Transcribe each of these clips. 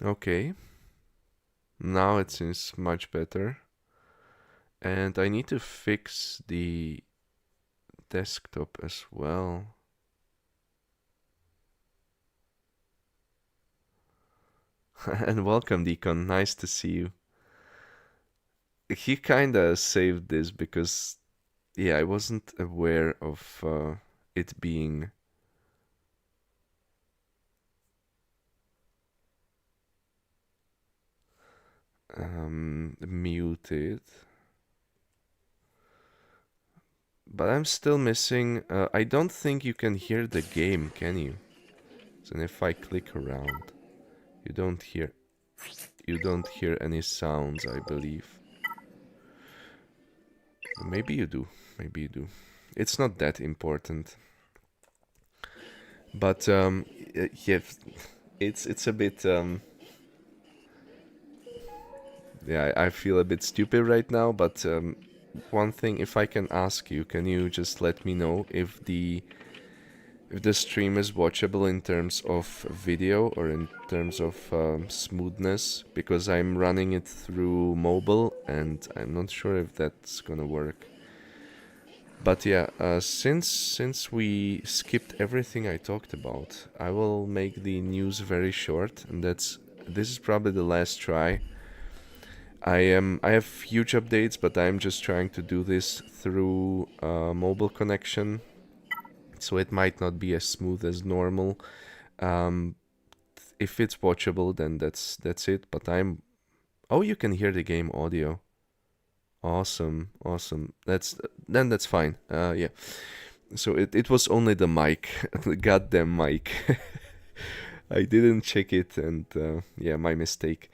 Okay, now it seems much better. And I need to fix the desktop as well. And welcome, Deacon. Nice to see you. He kinda saved this because, yeah, I wasn't aware of it being muted. But I'm still missing. I don't think you can hear the game, can you? So if I click around, you don't hear any sounds, I believe. Maybe you do. Maybe you do. It's not that important. But yeah, it's a bit yeah, I feel a bit stupid right now, but one thing, if I can ask you, can you just let me know if the stream is watchable in terms of video or in terms of smoothness? Because I'm running it through mobile and I'm not sure if that's gonna work. But yeah, since we skipped everything I talked about, I will make the news very short, and this is probably the last try. I have huge updates, but I'm just trying to do this through mobile connection, so it might not be as smooth as normal. Um, if it's watchable, then that's it. But oh, you can hear the game audio. Awesome, awesome. That's fine. Yeah. So it was only the mic, the goddamn mic. I didn't check it, and yeah, my mistake.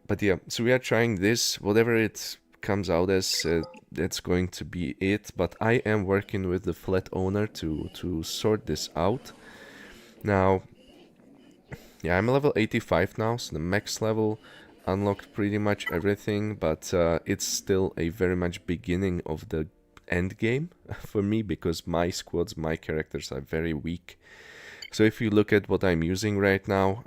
But yeah, so we are trying this. Whatever it comes out as, that's going to be it. But I am working with the flat owner to sort this out. Now, yeah, I'm level 85 now, so the max level unlocked pretty much everything, but it's still a very much beginning of the end game for me because my squads, my characters are very weak. So if you look at what I'm using right now,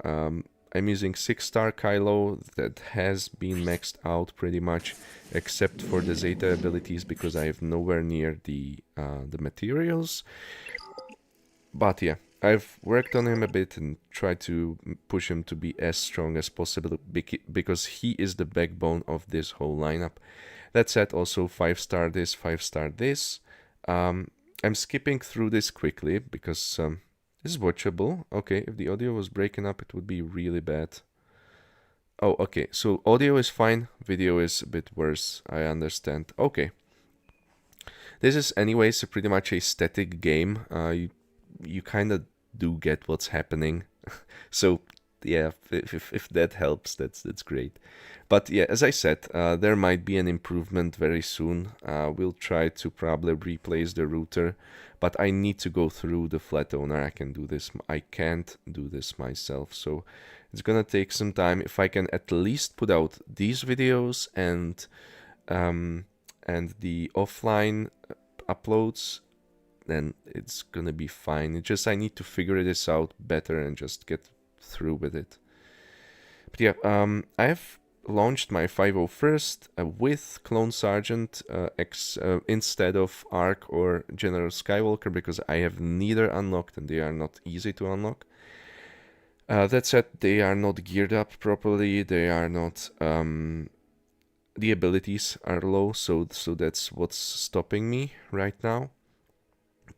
I'm using 6-star Kylo that has been maxed out pretty much, except for the Zeta abilities because I have nowhere near the materials. But yeah, I've worked on him a bit and tried to push him to be as strong as possible because he is the backbone of this whole lineup. That said, also 5-star this, 5-star this. I'm skipping through this quickly because this is watchable. Okay, if the audio was breaking up, it would be really bad. Oh, okay, so audio is fine, video is a bit worse, I understand. Okay. This is anyways pretty much a static game. You kind of do get what's happening. So yeah, if that helps, that's great. But yeah, as I said, there might be an improvement very soon. We'll try to probably replace the router, but I need to go through the flat owner. I can't do this myself, so it's gonna take some time. If I can at least put out these videos and the offline uploads, then it's gonna be fine. It's just I need to figure this out better and just get through with it. But yeah, I have launched my 501st with Clone Sergeant instead of Arc or General Skywalker because I have neither unlocked and they are not easy to unlock. That said, they are not geared up properly. They are not. The abilities are low, so that's what's stopping me right now.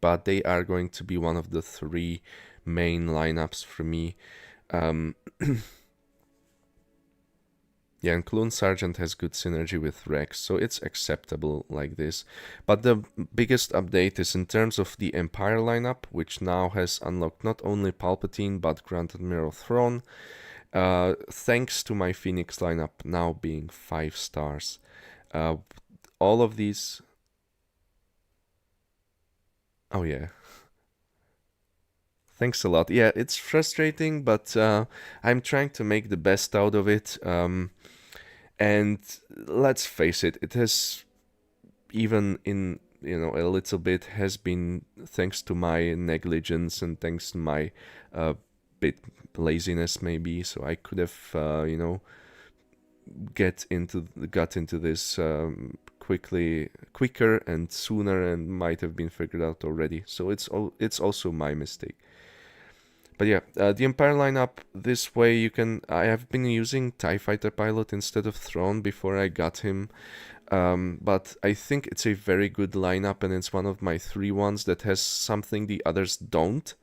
But they are going to be one of the 3 main lineups for me. Yeah, and Clone Sergeant has good synergy with Rex, so it's acceptable like this. But the biggest update is in terms of the Empire lineup, which now has unlocked not only Palpatine but Grand Admiral Thrawn, thanks to my Phoenix lineup now being 5 stars. All of these... Oh yeah. Thanks a lot. Yeah, it's frustrating, but I'm trying to make the best out of it. And let's face it, it has, even in, a little bit, has been thanks to my negligence and thanks to my bit laziness maybe, so I could have, you know, got into this quicker and sooner, and might have been figured out already. So it's also my mistake. But yeah, the Empire lineup, this way you can... I have been using TIE Fighter Pilot instead of Thrawn before I got him. But I think it's a very good lineup, and it's one of my 3 ones that has something the others don't,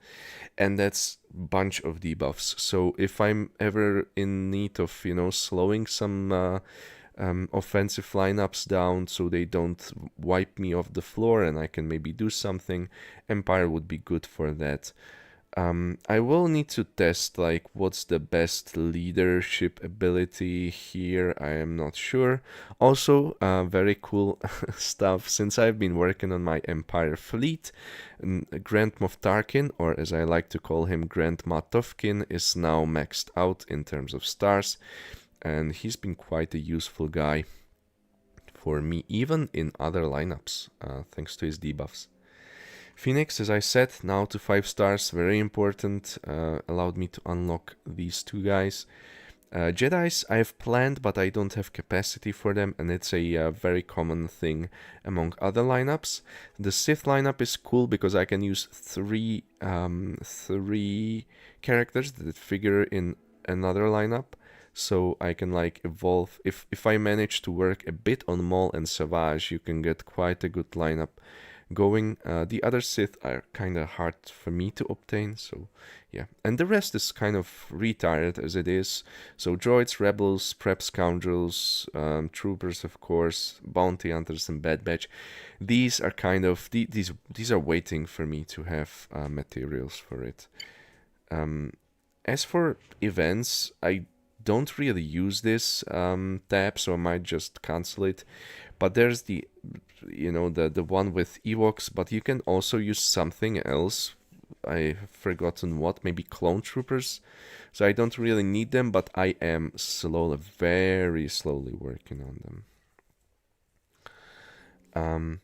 and that's bunch of debuffs. So if I'm ever in need of, you know, slowing some offensive lineups down so they don't wipe me off the floor and I can maybe do something, Empire would be good for that. I will need to test like what's the best leadership ability here. I am not sure. Also, very cool stuff, since I've been working on my Empire fleet, Grand Moff Tarkin, or as I like to call him, Grand Matovkin, is now maxed out in terms of stars, and he's been quite a useful guy for me, even in other lineups, thanks to his debuffs. Phoenix, as I said, now to 5 stars, very important, allowed me to unlock these 2 guys. Jedis I have planned, but I don't have capacity for them, and it's a very common thing among other lineups. The Sith lineup is cool because I can use three characters that figure in another lineup, so I can like evolve. If I manage to work a bit on Maul and Savage, you can get quite a good lineup going. The other Sith are kind of hard for me to obtain, so yeah. And the rest is kind of retired as it is. So droids, rebels, prep scoundrels, troopers, of course, bounty hunters, and Bad Batch. These are kind of these are waiting for me to have materials for it. As for events, I don't really use this tab, so I might just cancel it. But there's the, you know, the one with Ewoks, but you can also use something else. I've forgotten what, maybe clone troopers. So I don't really need them, but I am very slowly working on them.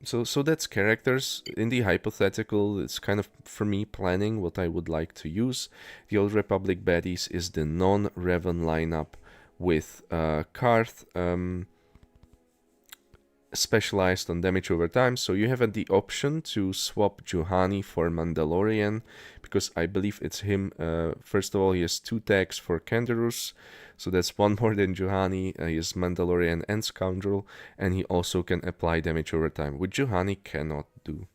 So that's characters. In the hypothetical, it's kind of, for me, planning what I would like to use. The Old Republic baddies is the non-Revan lineup with Karth, specialized on damage over time, so you have the option to swap Juhani for Mandalorian, because I believe it's him. First of all, he has 2 tags for Kandaroos, so that's 1 more than Juhani. He is Mandalorian and Scoundrel, and he also can apply damage over time, which Juhani cannot do.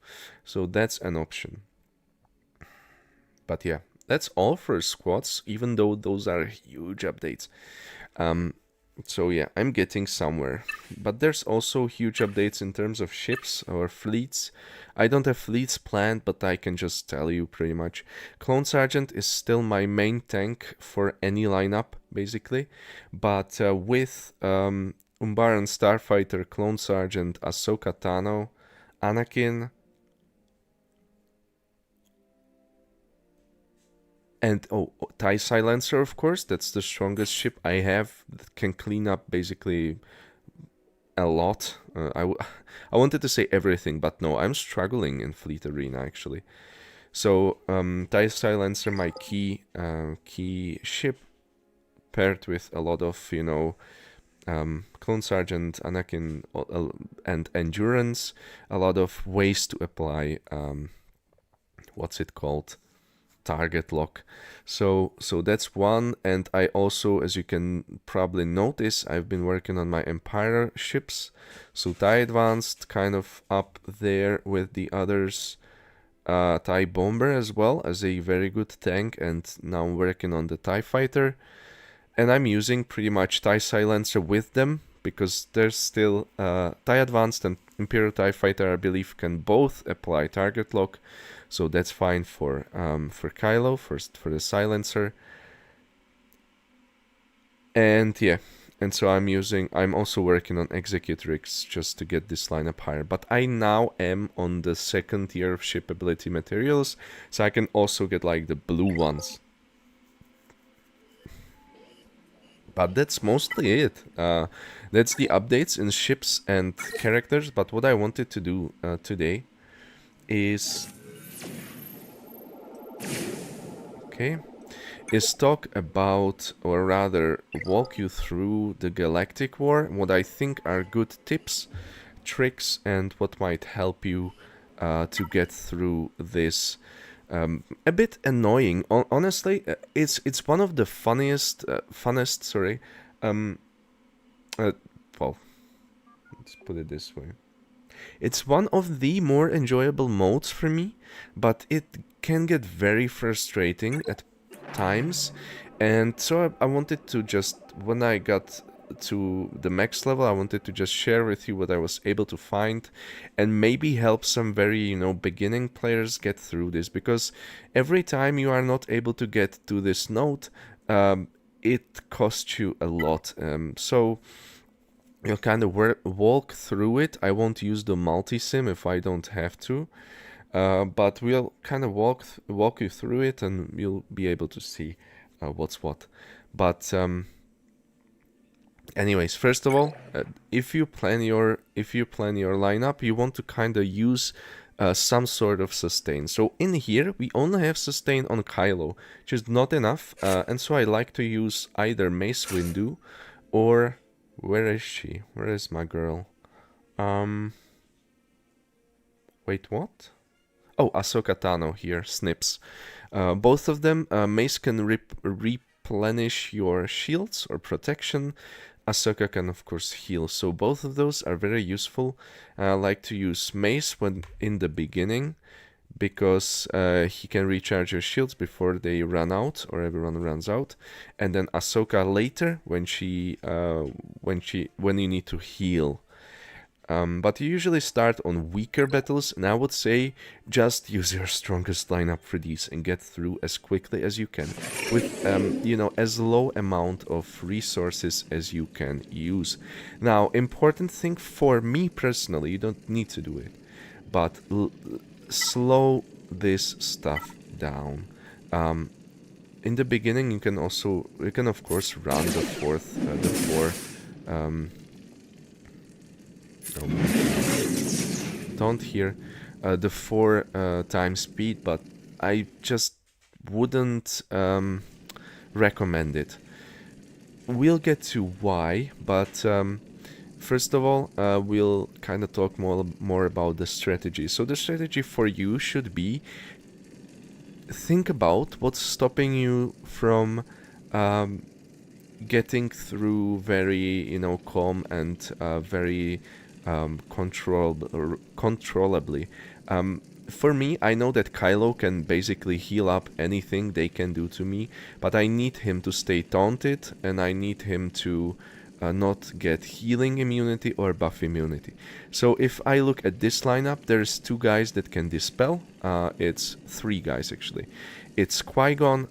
So that's an option. But yeah, that's all for squads, even though those are huge updates. So yeah, I'm getting somewhere. But there's also huge updates in terms of ships or fleets. I don't have fleets planned, but I can just tell you pretty much. Clone Sergeant is still my main tank for any lineup, basically. But with Umbaran Starfighter, Clone Sergeant, Ahsoka Tano, Anakin, and TIE Silencer, of course, that's the strongest ship I have that can clean up basically a lot. I wanted to say everything, but no, I'm struggling in Fleet Arena actually. So TIE Silencer, my key ship, paired with a lot of, you know, Clone Sergeant, Anakin, and Endurance, a lot of ways to apply, what's it called? Target lock. So that's one, and I also, as you can probably notice, I've been working on my Empire ships. So TIE Advanced kind of up there with the others. TIE Bomber as well as a very good tank, and now I'm working on the TIE Fighter. And I'm using pretty much TIE Silencer with them, because there's still TIE Advanced and Imperial TIE Fighter, I believe, can both apply target lock. So that's fine for Kylo, for the Silencer. And yeah, and so I'm also working on Executrix just to get this lineup higher. But I now am on the 2nd tier of ship ability materials, so I can also get like the blue ones. But that's mostly it. That's the updates in ships and characters. But what I wanted to do today is okay, is talk about, or rather walk you through the Galactic War, what I think are good tips, tricks, and what might help you to get through this a bit annoying. Honestly, it's one of the funnest, sorry, well, let's put it this way. It's one of the more enjoyable modes for me, but it can get very frustrating at times. And so I wanted to just, when I got to the max level, I wanted to just share with you what I was able to find and maybe help some very, beginning players get through this. Because every time you are not able to get to this node, it costs you a lot. So you'll kind of walk through it. I won't use the multi-sim if I don't have to, but we'll kind of walk you through it, and you'll be able to see what's what. But anyways, first of all, if you plan your lineup, you want to kind of use some sort of sustain. So in here, we only have sustain on Kylo, which is not enough, and so I like to use either Mace Windu or... Where is she? Where is my girl? Wait, what? Oh, Ahsoka Tano here, Snips. Both of them, Mace can replenish your shields or protection. Ahsoka can, of course, heal. So both of those are very useful. I like to use Mace when in the beginning, because he can recharge your shields before they run out, or everyone runs out, and then Ahsoka later when you need to heal. But you usually start on weaker battles, and I would say just use your strongest lineup for these and get through as quickly as you can with as low amount of resources as you can use. Now, important thing for me personally, you don't need to do it, but slow this stuff down. In the beginning, you can of course run the four don't hear the 4 times speed, but I just wouldn't recommend it. We'll get to why, but first of all, we'll kind of talk more about the strategy. So the strategy for you should be, think about what's stopping you from getting through very, calm and very controllably. For me, I know that Kylo can basically heal up anything they can do to me, but I need him to stay taunted, and I need him to not get healing immunity or buff immunity. So if I look at this lineup, there's 2 guys that can dispel. It's 3 guys actually. It's Qui-Gon,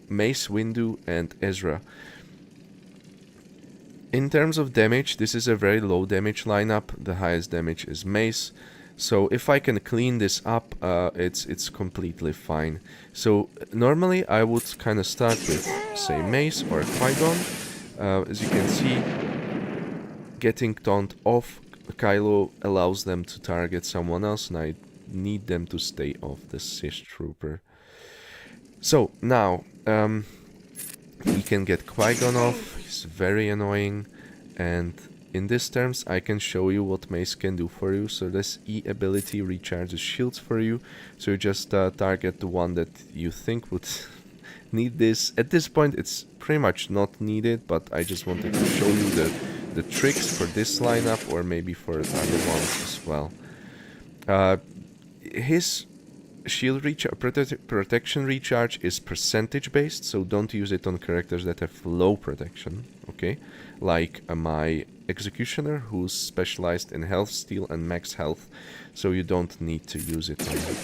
Mace Windu, and Ezra. In terms of damage, this is a very low damage lineup. The highest damage is Mace. So if I can clean this up, it's completely fine. So normally I would kind of start with, say, Mace or Qui-Gon. As you can see, getting taunt off Kylo allows them to target someone else, and I need them to stay off the Sith Trooper. So now, we can get Qui-Gon off. He's very annoying, and in these terms I can show you what Mace can do for you. So this E ability recharges shields for you, so you just target the one that you think would need this. At this point it's pretty much not needed, but I just wanted to show you the tricks for this lineup, or maybe for other ones as well. His shield protection recharge is percentage based, so don't use it on characters that have low protection, okay? Like my Executioner, who's specialized in health steal and max health, so you don't need to use it on him.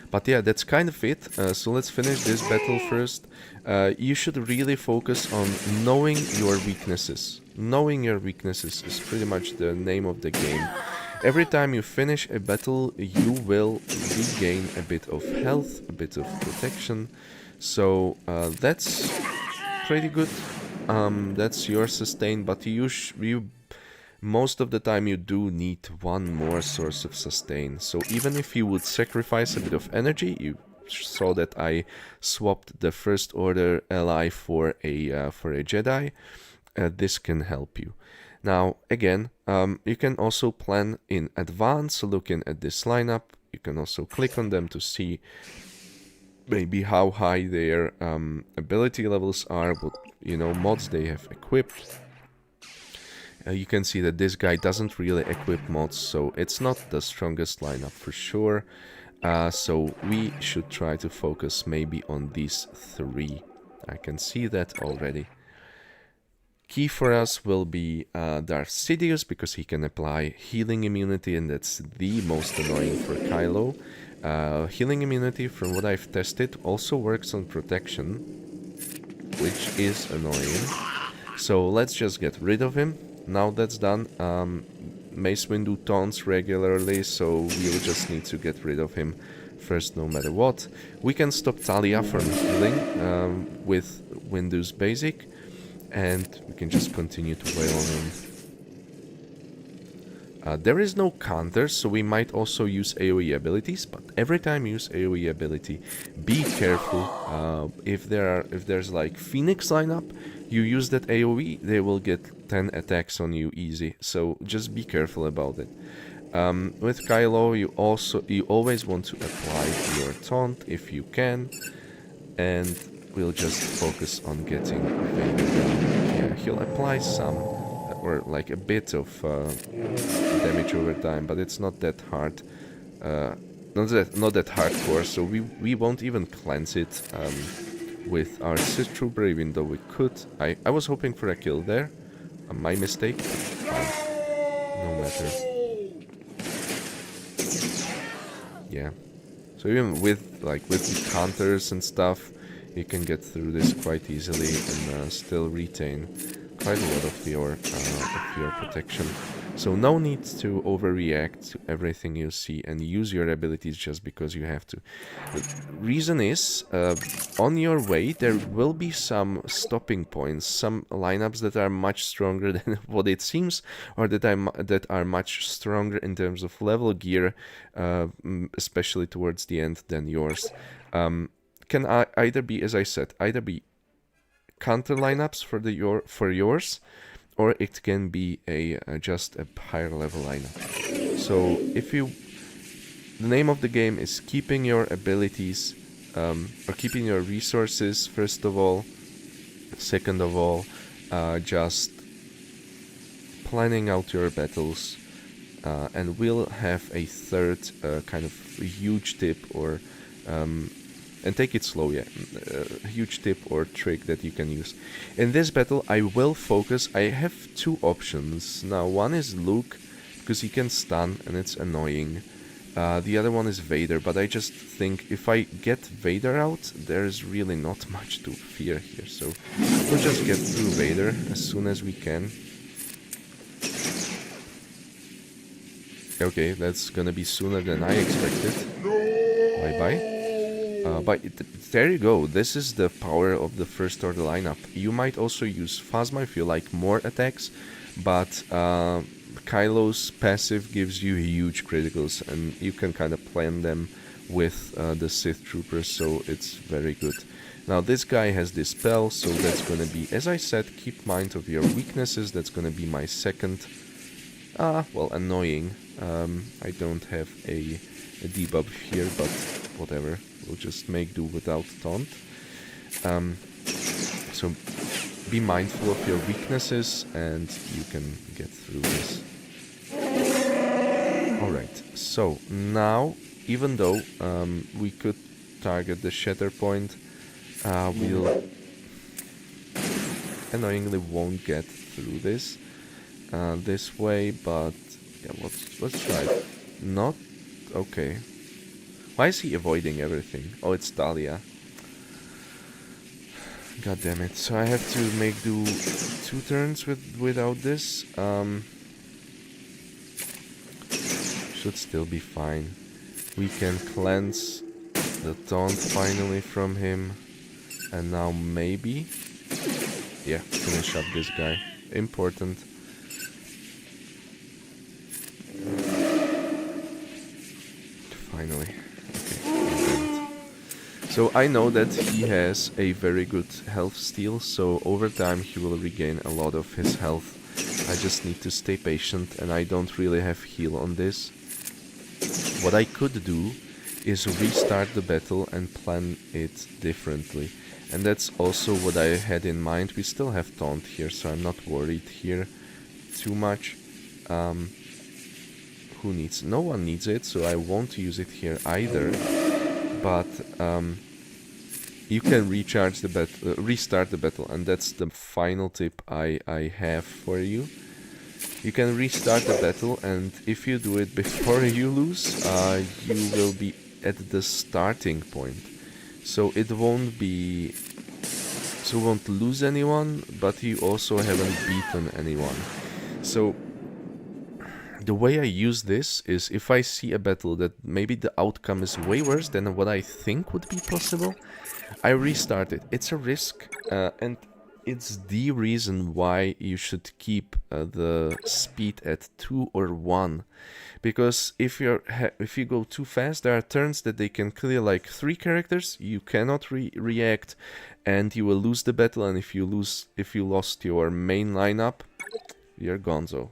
But yeah, that's kind of it. So let's finish this battle first. You should really focus on knowing your weaknesses. Knowing your weaknesses is pretty much the name of the game. Every time you finish a battle, you will regain a bit of health, a bit of protection. So that's pretty good. That's your sustain, but you most of the time you do need one more source of sustain. So even if you would sacrifice a bit of energy, you saw that I swapped the First Order ally for a Jedi. This can help you. Now, again, you can also plan in advance, looking at this lineup. You can also click on them to see maybe how high their ability levels are, what mods they have equipped. You can see that this guy doesn't really equip mods, so it's not the strongest lineup for sure. So we should try to focus maybe on these three. I can see that already. Key for us will be Darth Sidious, because he can apply healing immunity, and that's the most annoying for Kylo. Healing immunity, from what I've tested, also works on protection, which is annoying. So let's just get rid of him. Now that's done, Mace Windu taunts regularly, so we'll just need to get rid of him first no matter what. We can stop Talia from healing with Windu's basic, and we can just continue to wail on him. There is no counter, so we might also use AoE abilities, but every time you use AoE ability, be careful. If there's like Phoenix lineup, you use that AoE, they will get 10 attacks on you easy, so just be careful about it. With Kylo, you always want to apply your taunt if you can, and we'll just focus on getting Vader down. Yeah, he'll apply some, or like a bit of damage over time, but it's not that hard. Not that hardcore, so we won't even cleanse it with our Sith Trooper, even though we could. I was hoping for a kill there. My mistake. No matter. Yeah. So even with the counters and stuff, you can get through this quite easily and still retain quite a lot of your protection. So no need to overreact to everything you see and use your abilities just because you have to. The reason is, on your way there will be some stopping points, some lineups that are much stronger than what it seems, or that are much stronger in terms of level gear, especially towards the end, than yours. Can either be, as I said, either be counter lineups for yours, or it can be just a higher level lineup. So the name of the game is keeping your abilities, or keeping your resources first of all. Second of all, just planning out your battles, and we'll have a third kind of huge tip, or and take it slow, yeah. A huge tip or trick that you can use. In this battle, I will focus. I have two options. Now, one is Luke, because he can stun, and it's annoying. The other one is Vader, but I just think if I get Vader out, there's really not much to fear here. So we'll just get through Vader as soon as we can. Okay, that's gonna be sooner than I expected. Bye-bye. But there you go, this is the power of the First Order lineup. You might also use Phasma if you like more attacks, but Kylo's passive gives you huge criticals, and you can kind of plan them with the Sith Troopers, so it's very good. Now this guy has this spell, so that's going to be, as I said, keep mind of your weaknesses. That's going to be my second, well, annoying. I don't have a debuff here, but whatever. We'll just make do without taunt. So be mindful of your weaknesses, and you can get through this. Alright, so now, even though we could target the shatter point, we'll annoyingly won't get through this this way, but yeah, let's try it. Not okay. Why is he avoiding everything? Oh, it's Talia. God damn it. So I have to make do 2 turns without this. Should still be fine. We can cleanse the taunt finally from him. And now maybe... yeah, finish up this guy. Important. Finally. So I know that he has a very good health steal, so over time he will regain a lot of his health. I just need to stay patient, and I don't really have heal on this. What I could do is restart the battle and plan it differently. And that's also what I had in mind. We still have taunt here, so I'm not worried here too much. Who needs? No one needs it, so I won't use it here either. But you can recharge the restart the battle, and that's the final tip I have for you. You can restart the battle, and if you do it before you lose, you will be at the starting point. So it won't be... So you won't lose anyone, but you also haven't beaten anyone. So the way I use this is if I see a battle that maybe the outcome is way worse than what I think would be possible, I restart it. It's a risk, and it's the reason why you should keep the speed at 2 or 1. Because if you go too fast, there are turns that they can clear like 3 characters, you cannot react, and you will lose the battle, and if you lost your main lineup, you're gonzo.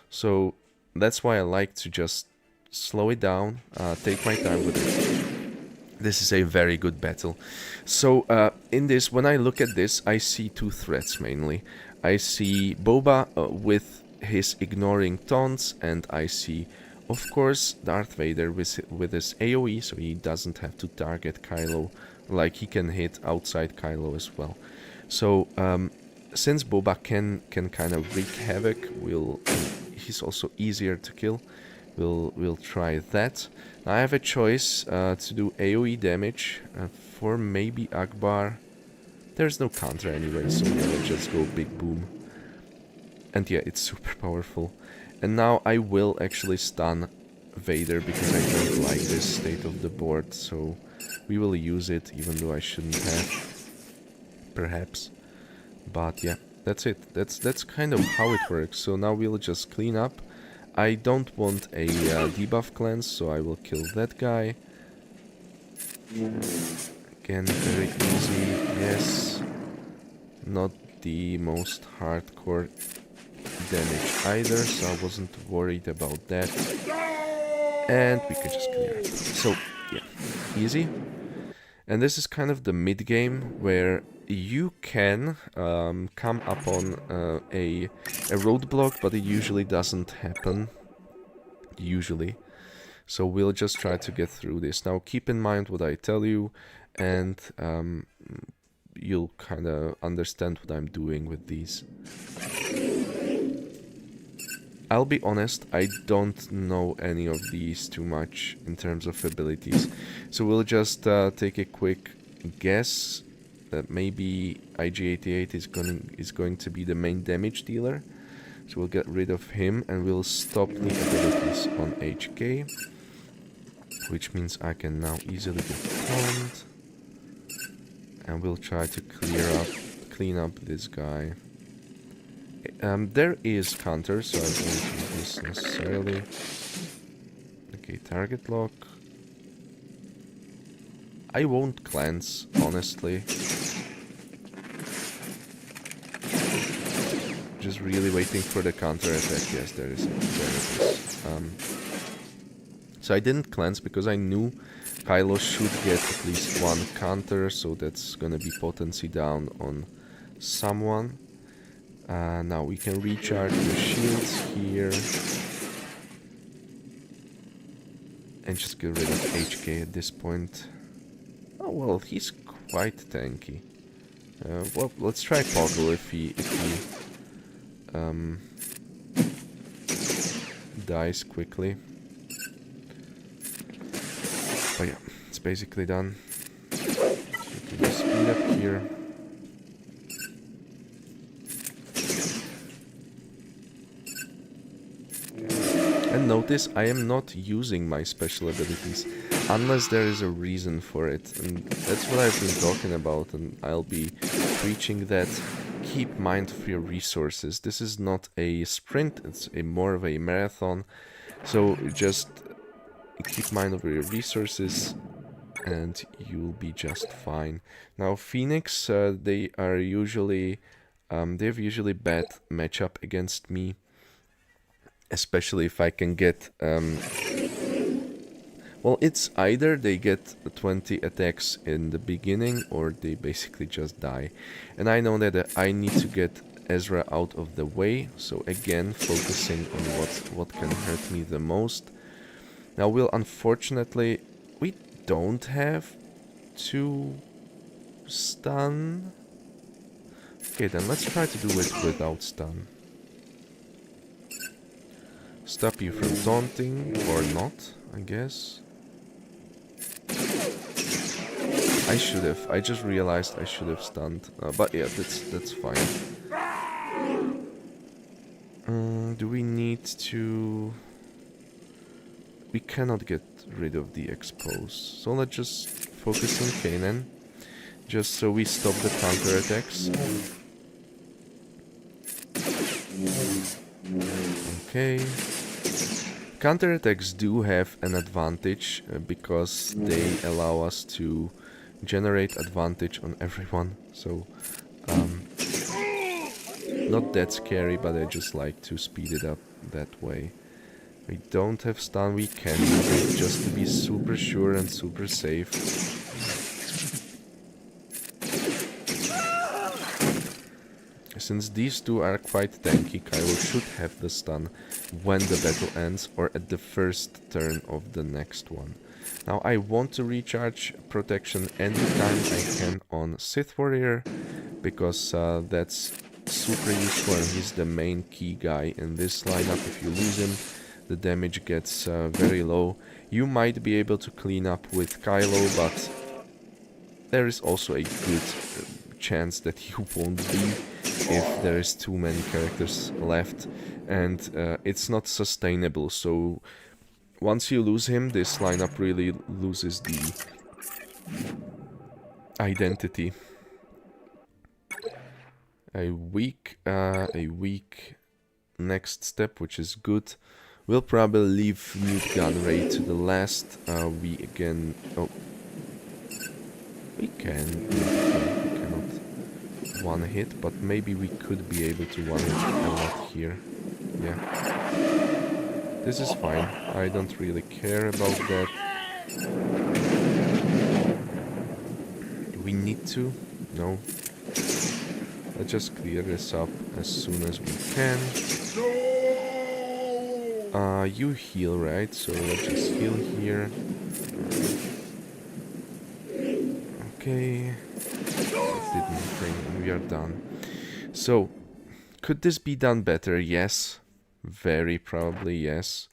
So that's why I like to just slow it down, take my time with it. This is a very good battle. So in this, when I look at this, I see 2 threats mainly. I see Boba with his ignoring taunts, and I see, of course, Darth Vader with his AoE, so he doesn't have to target Kylo, like he can hit outside Kylo as well. So since Boba can kind of wreak havoc, he's also easier to kill. We'll try that. Now I have a choice to do AoE damage for maybe Akbar. There's no counter anyway, so we'll just go big boom. And yeah, it's super powerful. And now I will actually stun Vader because I don't like this state of the board, so we will use it even though I shouldn't have, perhaps. But yeah, that's it. That's kind of how it works. So now we'll just clean up. I don't want a debuff cleanse, so I will kill that guy. Again, very easy. Yes. Not the most hardcore damage either, so I wasn't worried about that. And we can just clear it. So, yeah, easy. And this is kind of the mid-game where you can come upon a roadblock, but it usually doesn't happen. Usually. So we'll just try to get through this. Now keep in mind what I tell you, and you'll kind of understand what I'm doing with these. I'll be honest, I don't know any of these too much in terms of abilities. So we'll just take a quick guess that maybe IG-88 is going to be the main damage dealer. So we'll get rid of him and we'll stop the abilities on HK. Which means I can now easily get taunt. And we'll try to clean up this guy. There is counter, so I don't use this necessarily. Okay, target lock. I won't cleanse, honestly. Just really waiting for the counter attack. Yes, there it is. So I didn't cleanse because I knew Kylo should get at least 1 counter, so that's gonna be potency down on someone. Now we can recharge the shields here. And just get rid of HK at this point. Oh well, he's quite tanky. Well, let's try Poggle if he dies quickly. But yeah, it's basically done. We can speed up here. And notice I am not using my special abilities unless there is a reason for it, and that's what I've been talking about, and I'll be preaching that. Keep mind of your resources. This is not a sprint, it's more of a marathon, so just keep mind of your resources. and you'll be just fine. Now Phoenix, they have usually bad matchup against me, especially if I can get well, it's either they get 20 attacks in the beginning or they basically just die. And I know that I need to get Ezra out of the way, so again focusing on what can hurt me the most. Now unfortunately we don't have to stun. Okay, then let's try to do it without stun. Stop you from taunting, or not, I guess. I just realized I should have stunned. But yeah, that's fine. Do we need to... We cannot get rid of the expose. So let's just focus on Kanan. Just so we stop the counterattacks. Okay. Counterattacks do have an advantage because they allow us to generate advantage on everyone. So, not that scary, but I just like to speed it up that way. We don't have stun, we can use it just to be super sure and super safe. Since these two are quite tanky, Kylo should have the stun when the battle ends or at the first turn of the next one. Now I want to recharge protection anytime I can on Sith Warrior, because that's super useful and he's the main key guy in this lineup. If you lose him, the damage gets very low. You might be able to clean up with Kylo, but there is also a good chance that you won't be if there is too many characters left, and it's not sustainable. So once you lose him, this lineup really loses the identity. A weak next step, which is good. We'll probably leave Newt Gunray to the last. We again... Oh. We cannot one hit, but maybe we could be able to one hit a lot here. Yeah. This is fine. I don't really care about that. Do we need to? No. Let's just clear this up as soon as we can. You heal, right? So let's just heal here. Okay. That did nothing, and we are done. So, could this be done better? Yes. Very probably yes.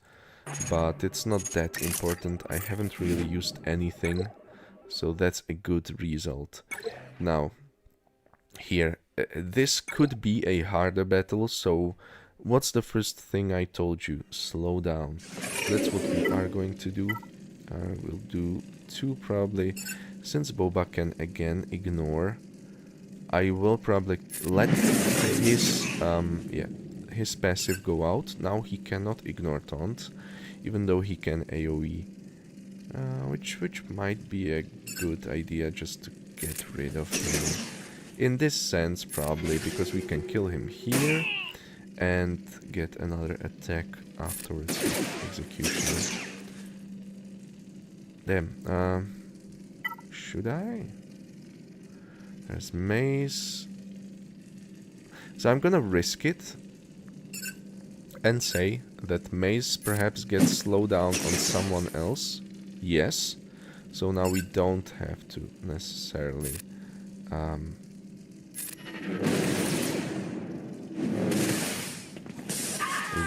But it's not that important. I haven't really used anything. So that's a good result. Now, here. This could be a harder battle, so what's the first thing I told you? Slow down. That's what we are going to do. We'll do 2 probably. Since Boba can again ignore, I will probably let his his passive go out. Now he cannot ignore taunt, even though he can AoE, which might be a good idea just to get rid of him. In this sense, probably, because we can kill him here and get another attack afterwards with Executioner. Damn, should I? There's Maze. So I'm gonna risk it and say that Maze perhaps gets slowed down on someone else. Yes. So now we don't have to necessarily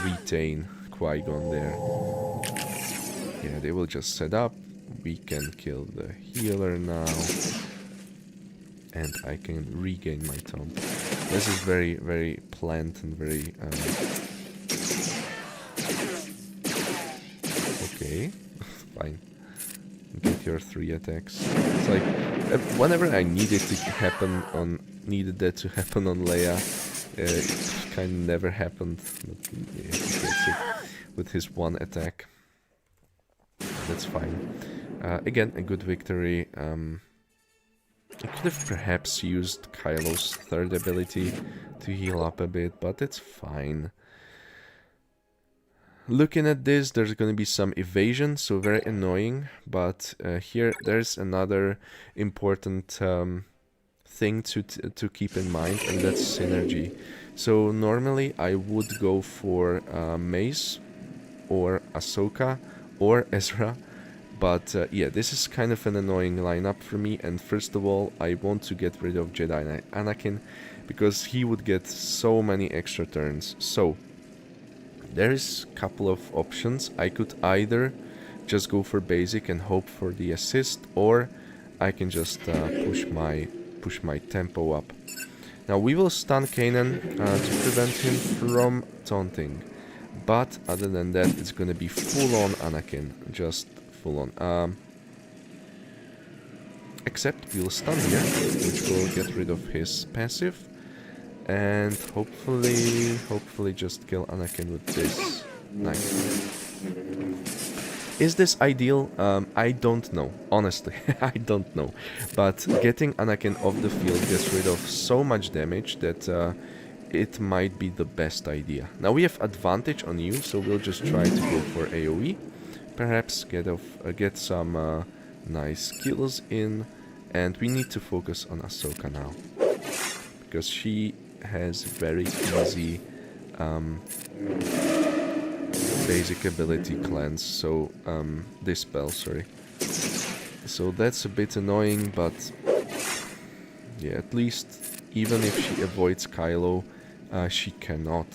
retain Qui-Gon there. Yeah, they will just set up. We can kill the healer now. And I can regain my tomb. This is very, very planned and very... Okay, fine. Get your 3 attacks. It's like, whenever I needed that to happen on Leia, it kind of never happened. But yeah, he gets it with his 1 attack. That's fine. Again, a good victory. I could have perhaps used Kylo's third ability to heal up a bit, but it's fine. Looking at this, there's going to be some evasion, so very annoying, but here there's another important thing to keep in mind, and that's synergy. So normally I would go for Mace or Ahsoka or Ezra, but yeah, this is kind of an annoying lineup for me, and first of all, I want to get rid of Jedi Anakin, because he would get so many extra turns. So, there is a couple of options. I could either just go for basic and hope for the assist, or I can just push my tempo up. Now, we will stun Kanan to prevent him from taunting, but other than that, it's gonna be full-on Anakin, just full-on. Except we'll stun here, which will get rid of his passive, and hopefully just kill Anakin with this. Nice. Is this ideal? I don't know, honestly. I don't know. But getting Anakin off the field gets rid of so much damage that it might be the best idea. Now we have advantage on you, so we'll just try to go for AoE. Perhaps get some nice kills in, and we need to focus on Ahsoka now, because she has very easy basic ability cleanse, so dispel, sorry. So that's a bit annoying, but yeah, at least even if she avoids Kylo, she cannot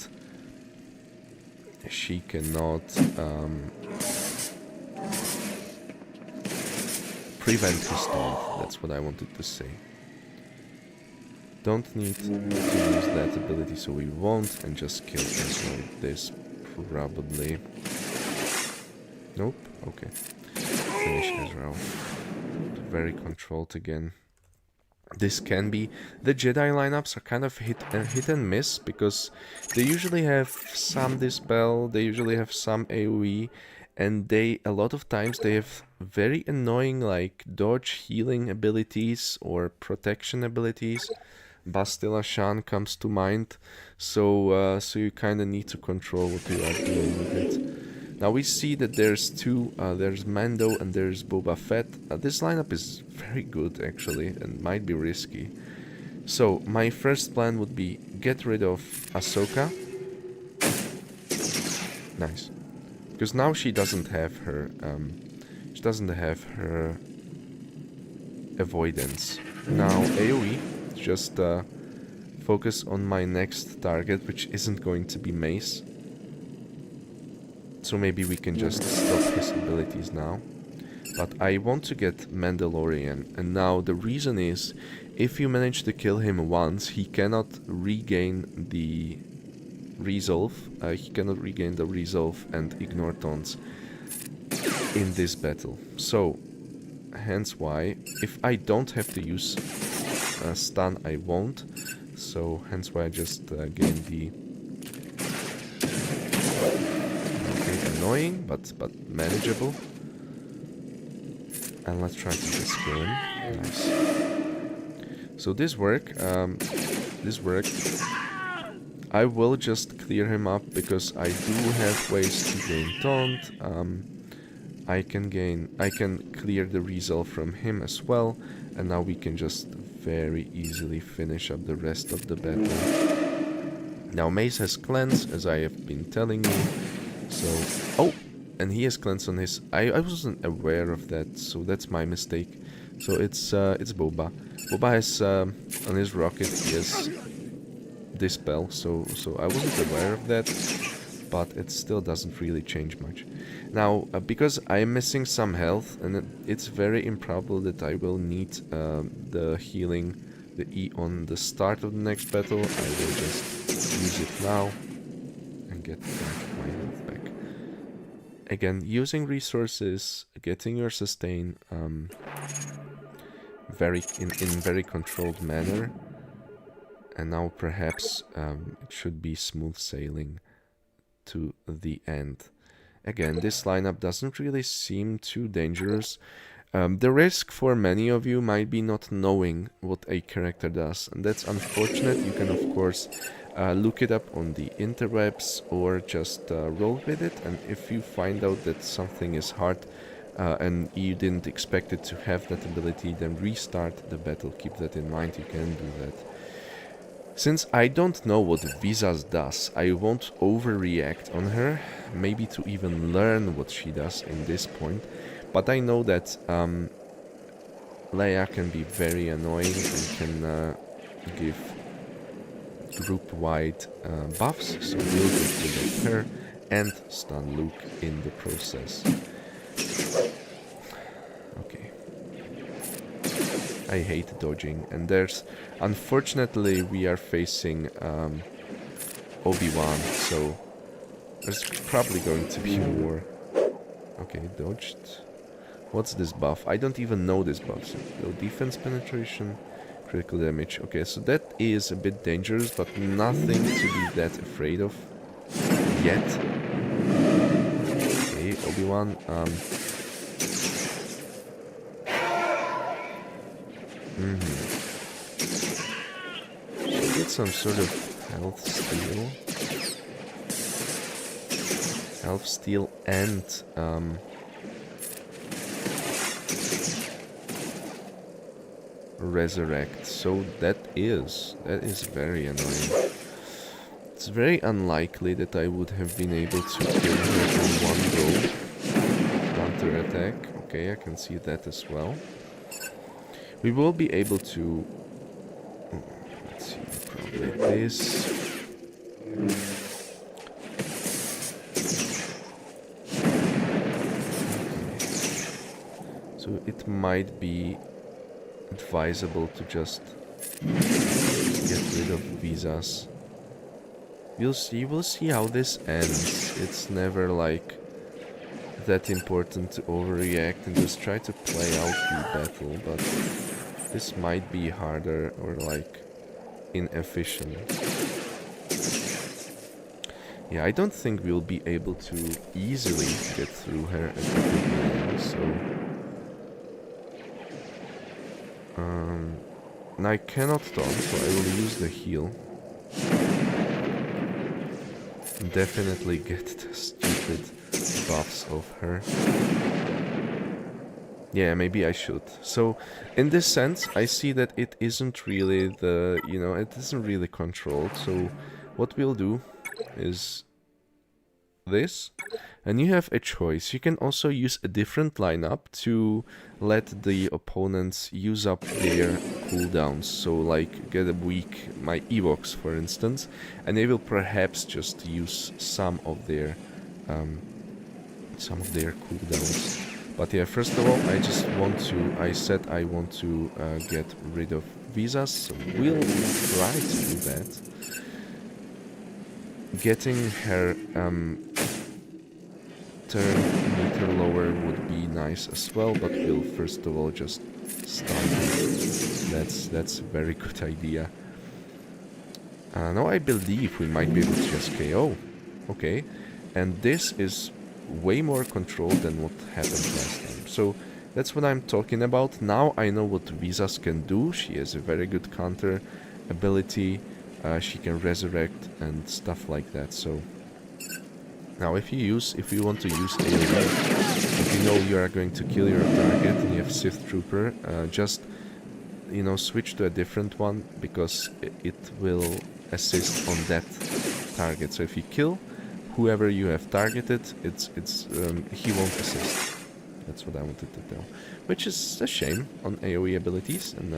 prevent his taunt. That's what I wanted to say. Don't need to use that ability, so we won't, and just kill Ezra with this, probably. Nope, okay. Finish Ezra. Very controlled again. This can be... The Jedi lineups are kind of hit and miss, because they usually have some dispel, they usually have some AoE, and a lot of times they have very annoying like dodge healing abilities or protection abilities. Bastila Shan comes to mind, so you kind of need to control what you are doing with it. Now we see that there's two, there's Mando and there's Boba Fett. This lineup is very good actually, and might be risky. So my first plan would be get rid of Ahsoka. Nice, because now she doesn't have her avoidance. Now AoE. Just focus on my next target, which isn't going to be Mace. So maybe we can just stop his abilities now. But I want to get Mandalorian, and now the reason is, if you manage to kill him once, he cannot regain the resolve. He cannot regain the resolve and ignore taunts in this battle. So, hence why, if I don't have to use stun, I won't, so hence why I just gain the... Okay, annoying, but manageable. And let's try to just kill him. Nice. So this worked. I will just clear him up, because I do have ways to gain taunt. I can clear the resolve from him as well, and now we can just very easily finish up the rest of the battle. Now Mace has cleanse, as I have been telling you. So, oh, and he has cleanse on his... I wasn't aware of that, so that's my mistake. So it's Boba. Boba has on his rocket, he has dispel, so I wasn't aware of that, but it still doesn't really change much. Now, because I'm missing some health, and it's very improbable that I will need the healing, the E on the start of the next battle, I will just use it now and get my health back. Again, using resources, getting your sustain in very controlled manner, and now perhaps it should be smooth sailing to the end. Again, this lineup doesn't really seem too dangerous. The risk for many of you might be not knowing what a character does, and that's unfortunate. You can of course look it up on the interwebs or just roll with it, and if you find out that something is hard and you didn't expect it to have that ability, then restart the battle. Keep that in mind, you can do that. Since I don't know what Visas does, I won't overreact on her, maybe to even learn what she does in this point, but I know that Leia can be very annoying and can give group-wide buffs, so we'll get rid of her and stun Luke in the process. Okay. I hate dodging, and unfortunately we are facing Obi-Wan, so there's probably going to be more. Okay, dodged. What's this buff? I don't even know this buff. So, defense penetration, critical damage. Okay, so that is a bit dangerous, but nothing to be that afraid of yet. Okay, Obi-Wan. Should get some sort of health steal. Health steal and resurrect. So that is very annoying. It's very unlikely that I would have been able to kill her in one go. Counter attack. Okay, I can see that as well. We will be able to... let's see, probably this. So it might be advisable to just get rid of Visas. We'll see how this ends. It's never like that important to overreact and just try to play out the battle, but this might be harder or like inefficient. Yeah, I don't think we'll be able to easily get through her at the beginning, so... and I cannot taunt, so I will use the heal. Definitely get the stupid buffs of her. Yeah, maybe I should. So, in this sense, I see that it isn't really the, it isn't really controlled. So, what we'll do is this. And you have a choice. You can also use a different lineup to let the opponents use up their cooldowns. So, like, get a weak, my Evox, for instance, and they will perhaps just use some of their cooldowns. But yeah, first of all, I said I want to get rid of Visas, so we'll try to do that. Getting her turn meter lower would be nice as well, but we'll first of all just stun her. That's a very good idea. Now I believe we might be able to just KO. Okay, and this is way more controlled than what happened last time. So that's what I'm talking about. Now I know what Visas can do. She has a very good counter ability. She can resurrect and stuff like that. So now if you want to use AoE, if you know you are going to kill your target and you have Sith Trooper, just switch to a different one, because it will assist on that target. So if you kill whoever you have targeted, he won't assist. That's what I wanted to tell. Which is a shame on AoE abilities, and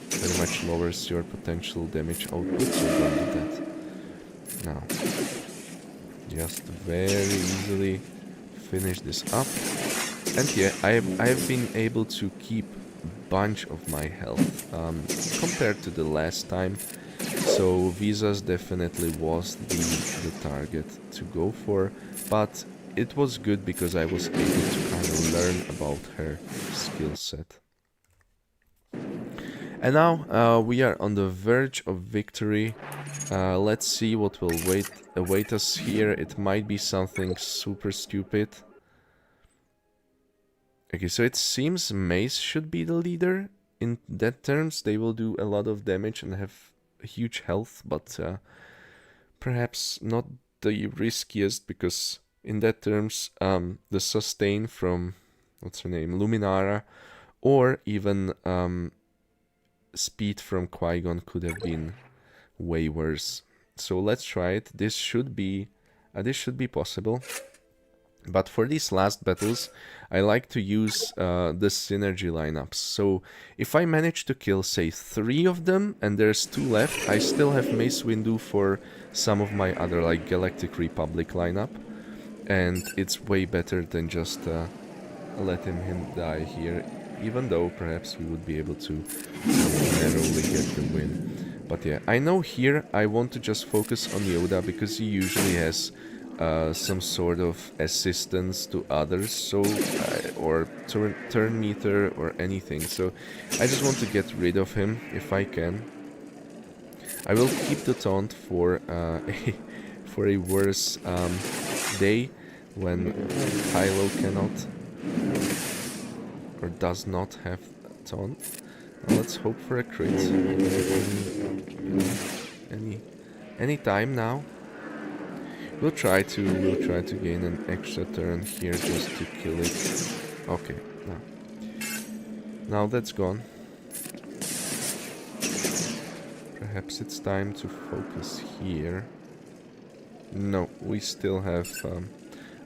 very much lowers your potential damage output, so don't do that. Now, just very easily finish this up. And yeah, I have been able to keep a bunch of my health compared to the last time. So Visas definitely was the target to go for, but it was good because I was able to kind of learn about her skill set. And now we are on the verge of victory. Let's see what will await us here. It might be something super stupid. Okay, so it seems Mace should be the leader. In that terms, they will do a lot of damage and have huge health, but perhaps not the riskiest, because in that terms, the sustain from, what's her name, Luminara, or even speed from Qui-Gon could have been way worse. So let's try it. This should be possible. But for these last battles, I like to use the synergy lineups. So if I manage to kill, say, 3 of them, and there's 2 left, I still have Mace Windu for some of my other, like, Galactic Republic lineup. And it's way better than just letting him die here, even though perhaps we would be able to narrowly get the win. But yeah, I know here I want to just focus on Yoda, because he usually has some sort of assistance to others, so or turn meter or anything. So I just want to get rid of him if I can. I will keep the taunt for for a worse day when Kylo cannot or does not have taunt. Now let's hope for a crit. Any time now. We'll try to gain an extra turn here just to kill it. Okay, now that's gone. Perhaps it's time to focus here. No, we still have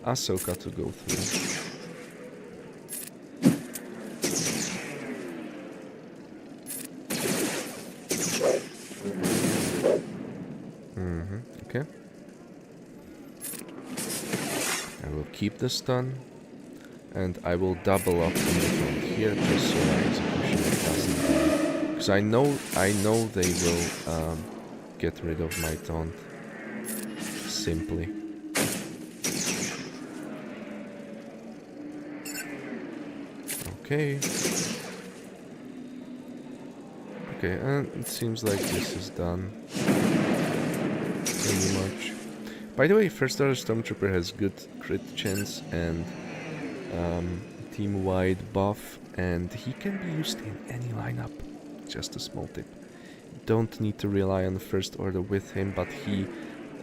Ahsoka to go through. Okay. I will keep the stun, and I will double up in the front here just so my executioner doesn't die. Because I know they will get rid of my taunt. Simply. Okay. Okay, and it seems like this is done. Pretty much. By the way, First Order Stormtrooper has good crit chance and team-wide buff, and he can be used in any lineup. Just a small tip. Don't need to rely on the First Order with him, but he,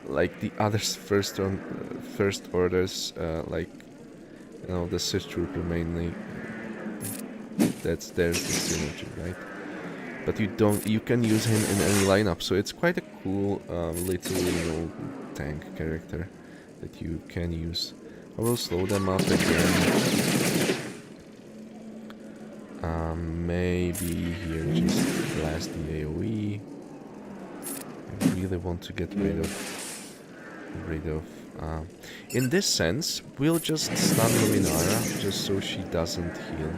like the other First Orders, like, you know, the Sith Trooper mainly, there's the synergy, right? But you can use him in any lineup, so it's quite a cool little tank character that you can use. I will slow them up again. Maybe here just blast the AoE. I really want to get rid of. In this sense, we'll just stun Luminara just so she doesn't heal.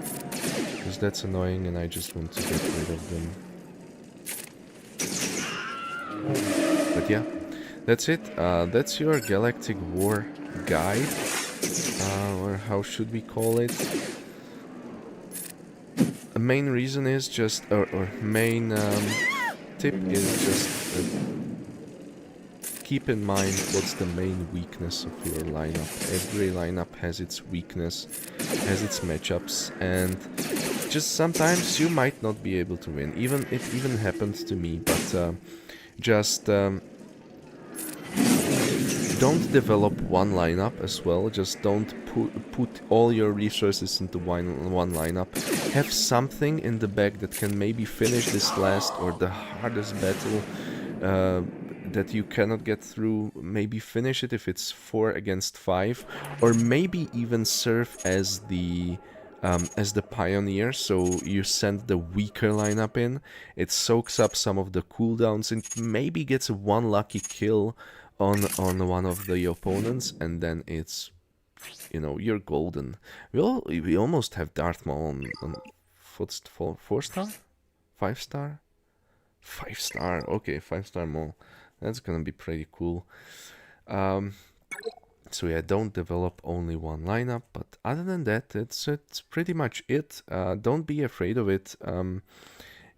Because that's annoying and I just want to get rid of them. But yeah, that's it. That's your Galactic War guide. Or how should we call it? The main reason is just, or main tip is just keep in mind what's the main weakness of your lineup. Every lineup has its weakness, has its matchups, and just sometimes you might not be able to win. It even happened to me, but just don't develop one lineup as well. Just don't put all your resources into one lineup. Have something in the back that can maybe finish this last or the hardest battle that you cannot get through. Maybe finish it if it's 4 against 5, or maybe even serve as the pioneer, so you send the weaker lineup in, it soaks up some of the cooldowns and maybe gets one lucky kill on one of the opponents, and then it's, you know, you're golden. We almost have Darth Maul on 4 star? 5 star? 5 star, okay, 5 star Maul. That's gonna be pretty cool. So yeah, don't develop only one lineup, but other than that, it's pretty much it. Don't be afraid of it.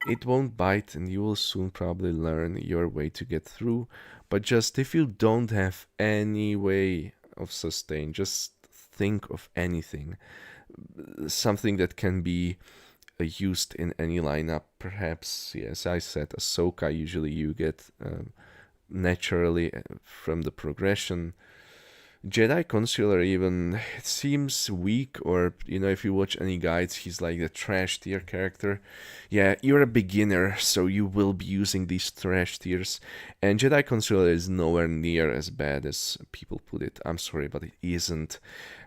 It won't bite, and you will soon probably learn your way to get through. But just if you don't have any way of sustain, just think of anything. something that can be used in any lineup. Perhaps, yes, I said Ahsoka. Usually you get naturally from the progression. Jedi Consular even, it seems weak, or if you watch any guides, he's like the trash tier character. Yeah, you're a beginner, so you will be using these trash tiers, and Jedi Consular is nowhere near as bad as people put it. I'm sorry, but it isn't.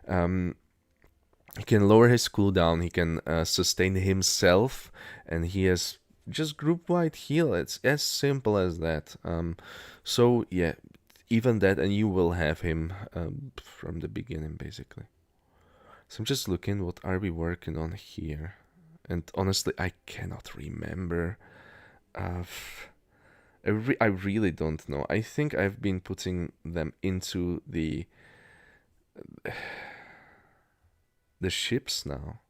He can lower his cooldown, he can sustain himself, and he has just group-wide heal. It's as simple as that. So yeah, even that, and you will have him from the beginning, basically. So I'm just looking, what are we working on here? And honestly, I cannot remember. I really don't know. I think I've been putting them into the ships now.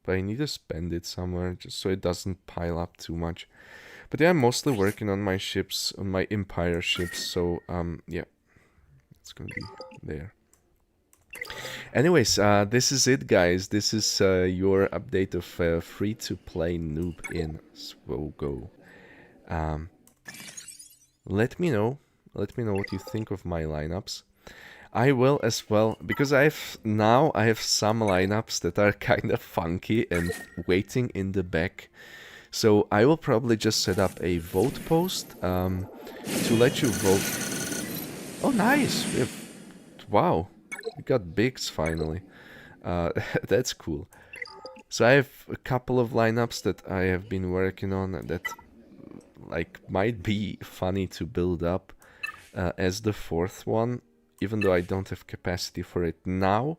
But I need to spend it somewhere just so it doesn't pile up too much. But yeah, I'm mostly working on my ships, on my Empire ships, so yeah, it's gonna be there. Anyways, this is it, guys. This is your update of free-to-play noob in SWGO. Let me know what you think of my lineups. I will as well, because I have some lineups that are kind of funky and waiting in the back. So I will probably just set up a vote post to let you vote. Oh, nice! Wow, we got bigs finally. That's cool. So I have a couple of lineups that I have been working on that might be funny to build up as the fourth one, even though I don't have capacity for it now.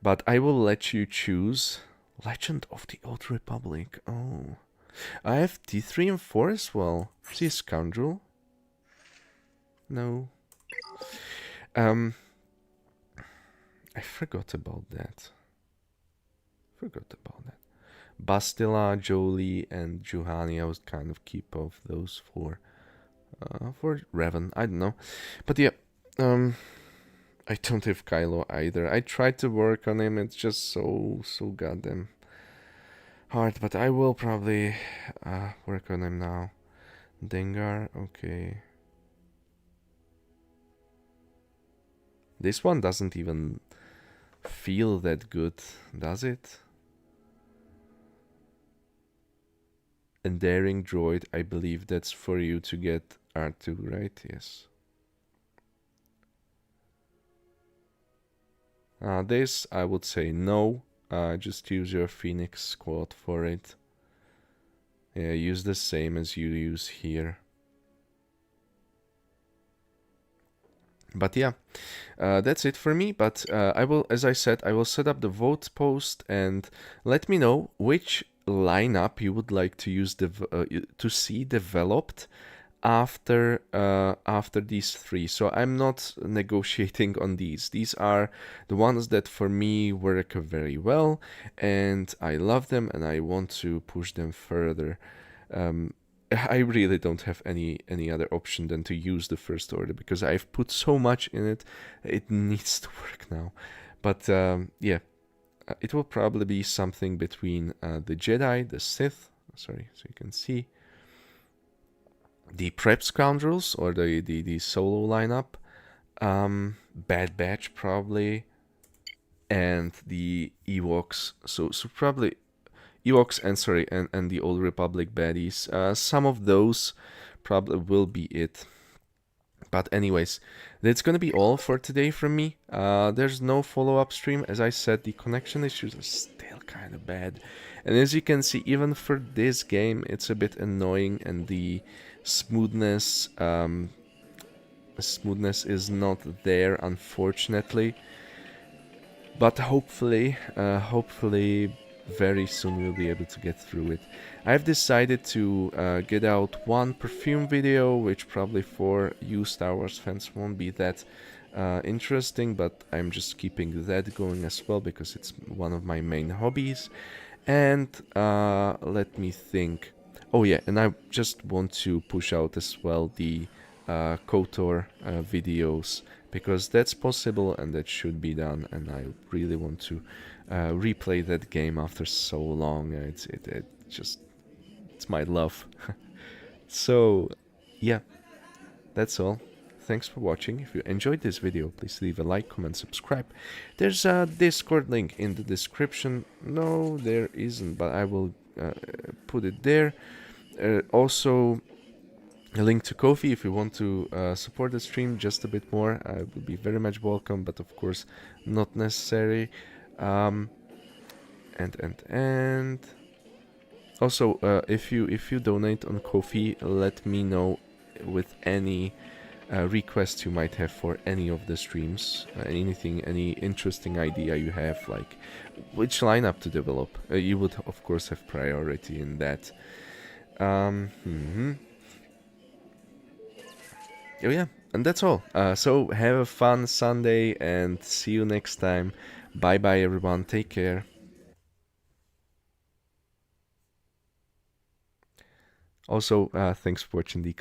But I will let you choose. Legend of the Old Republic. Oh. I have T3 and 4 as well. Is he a scoundrel? No. I forgot about that. Bastila, Jolie, and Juhani, I would kind of keep off those for Revan. I don't know. But yeah, I don't have Kylo either. I tried to work on him. It's just so goddamn hard, but I will probably work on him now. Dengar, okay. This one doesn't even feel that good, does it? Endearing droid, I believe that's for you to get R2, right? Yes. This, I would say no. Just use your Phoenix squad for it. Yeah, use the same as you use here. But yeah, that's it for me. But I will, as I said, I will set up the vote post and let me know which lineup you would like to use to see developed after these three. So I'm not negotiating on these. These are the ones that for me work very well, and I love them, and I want to push them further. I really don't have any other option than to use the First Order because I've put so much in it. It needs to work now. But yeah, it will probably be something between the Jedi, the Sith, sorry, so you can see, the Prep Scoundrels, or the solo lineup, Bad Batch probably, and the Ewoks. So probably Ewoks and the Old Republic baddies. Some of those probably will be it. But anyways, that's gonna be all for today from me. There's no follow-up stream. As I said, the connection issues are still kind of bad. And as you can see, even for this game, it's a bit annoying, and the smoothness is not there, unfortunately. But hopefully very soon we'll be able to get through it. I've decided to get out one perfume video, which probably for you Star Wars fans won't be that interesting, but I'm just keeping that going as well because it's one of my main hobbies. And let me think. Oh yeah, and I just want to push out as well the KOTOR videos, because that's possible and that should be done, and I really want to replay that game after so long. It just, it's my love. So yeah, that's all. Thanks for watching. If you enjoyed this video, please leave a like, comment, subscribe. There's a Discord link in the description. No, there isn't, but I will put it there. Also, a link to Ko-fi if you want to support the stream just a bit more. Would be very much welcome, but of course not necessary. And also, if you donate on Ko-fi, let me know with any requests you might have for any of the streams. Anything, any interesting idea you have, like which lineup to develop. You would of course have priority in that. Oh yeah, and that's all. So have a fun Sunday and see you next time. Bye bye everyone, take care. Also, thanks for watching the